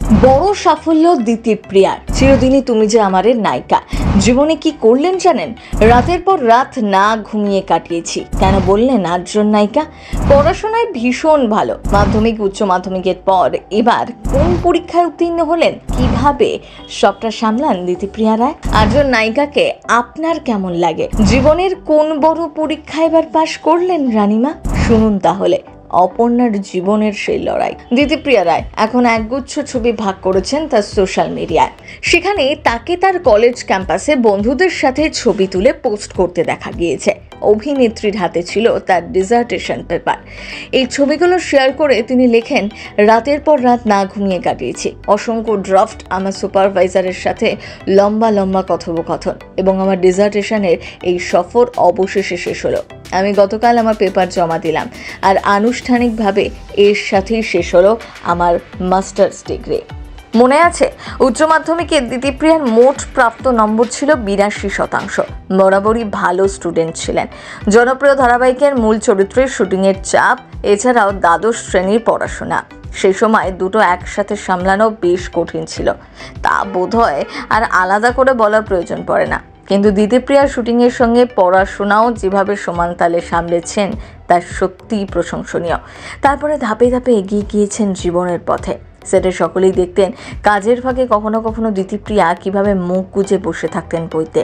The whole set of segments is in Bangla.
বড় সাফল্য দিতিপ্রিয়ার। চিরদিনই তুমি যে আমারের নায়িকা। জীবনে কি করলেন জানেন? রাতের পর রাত না ঘুমিয়ে কাটিয়েছি। কেন বললেন আটজন নায়িকা? পড়াশোনায় ভীষণ ভালো। মাধ্যমিক উচ্চ মাধ্যমিকের পর এবার কোন পরীক্ষায় উত্তীর্ণ হলেন, কিভাবে সবটা সামলান দিতিপ্রিয়া রায়? আটজন নায়িকাকে আপনার কেমন লাগে? জীবনের কোন বড় পরীক্ষা এবার পাশ করলেন রানীমা? শুনুন তাহলে অপর্ণার জীবনের সেই লড়াই। দিতিপ্রিয়া রায় এখন একগুচ্ছ ছবি ভাগ করেছেন তার সোশ্যাল মিডিয়ায়। সেখানে তাকে তার কলেজ ক্যাম্পাসে বন্ধুদের সাথে ছবি তুলে পোস্ট করতে দেখা গিয়েছে। অভিনেত্রীর হাতে ছিল তার ডিজার্টেশন পেপার। এই ছবিগুলো শেয়ার করে তিনি লেখেন, রাতের পর রাত না ঘুমিয়ে কাটিয়েছি। অসংখ্য ড্রাফট, আমার সুপারভাইজারের সাথে লম্বা লম্বা কথোপকথন এবং আমার ডিজার্টেশনের এই সফর অবশেষে শেষ হলো। আমি গতকাল আমার পেপার জমা দিলাম আর আনুষ্ঠানিকভাবে এর সাথেই শেষ হলো আমার মাস্টার্স ডিগ্রি। মনে আছে, উচ্চ মাধ্যমিকে দিতিপ্রিয়ার মোট প্রাপ্ত নম্বর ছিল 82%। বরাবরই ভালো স্টুডেন্ট ছিলেন। জনপ্রিয় ধারাবাহিকের মূল চরিত্রের শুটিংয়ের চাপ, এছাড়াও দ্বাদশ শ্রেণীর পড়াশোনা। সেই সময় দুটো একসাথে সামলানো বেশ কঠিন ছিল। তা বোধহয় আর আলাদা করে বলার প্রয়োজন পড়ে না। কিন্তু দিতিপ্রিয়ার শুটিংয়ের সঙ্গে পড়াশোনাও যেভাবে সমান তালে সামলেছেন তা সত্যিই প্রশংসনীয়। তারপরে ধাপে ধাপে এগিয়ে গিয়েছেন জীবনের পথে। সেটে সকলেই দেখতেন কাজের ফাঁকে কখনো কখনো দিতিপ্রিয়া কিভাবে মুখ গুজে বসে থাকতেন বইতে।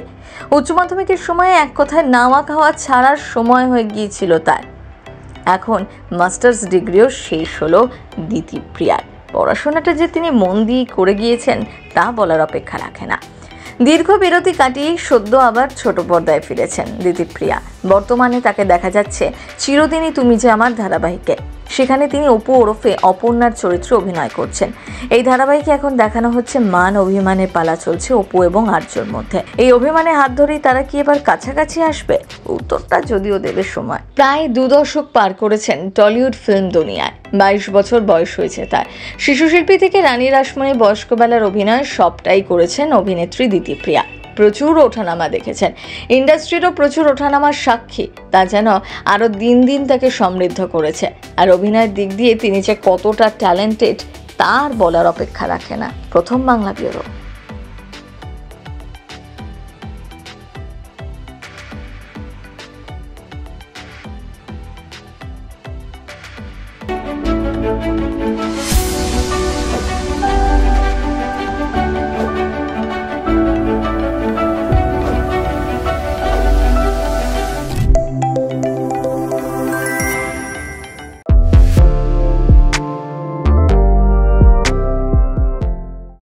উচ্চ মাধ্যমিকের সময় এক কথায় নাওয়া খাওয়া ছাড়ার সময় হয়ে গিয়েছিল তার। এখন মাস্টার্স ডিগ্রিও শেষ হলো দিতিপ্রিয়ার। পড়াশোনাটা যে তিনি মন দিয়ে করে গিয়েছেন তা বলার অপেক্ষা রাখে না। দীর্ঘ বিরতি কাটিয়ে সদ্য আবার ছোট পর্দায় ফিরেছেন দিতিপ্রিয়া। বর্তমানে তাকে দেখা যাচ্ছে চিরদিনই তুমি যে আমার ধারাবাহিকে। সেখানে তিনি অপু ওরফে অপর্ণার চরিত্রে অভিনয় করছেন। এই ধারাবাহিকে এখন দেখানো হচ্ছে মান অভিমানের পালা চলছে অপু এবং আর্যর মধ্যে। এই অভিমানের হাত ধরেই তারা কি এবার কাছাকাছি আসবে? উত্তরটা যদিও দেবে সময়। প্রায় 2 দশক পার করেছেন টলিউড ফিল্ম দুনিয়ায়। 22 বছর বয়স হয়েছে তার। শিশুশিল্পী থেকে রানী রাসমণি বয়স্কবেলার অভিনয় সবটাই করেছেন অভিনেত্রী দিতিপ্রিয়া। প্রচুর ওঠানামা দেখেছেন। ইন্ডাস্ট্রিরও প্রচুর ওঠানামার সাক্ষী। তা যেন আরও দিন দিন তাকে সমৃদ্ধ করেছে। আর অভিনয়ের দিক দিয়ে তিনি যে কতটা ট্যালেন্টেড তার বলার অপেক্ষা রাখে না। প্রথম বাংলা ব্যুরো।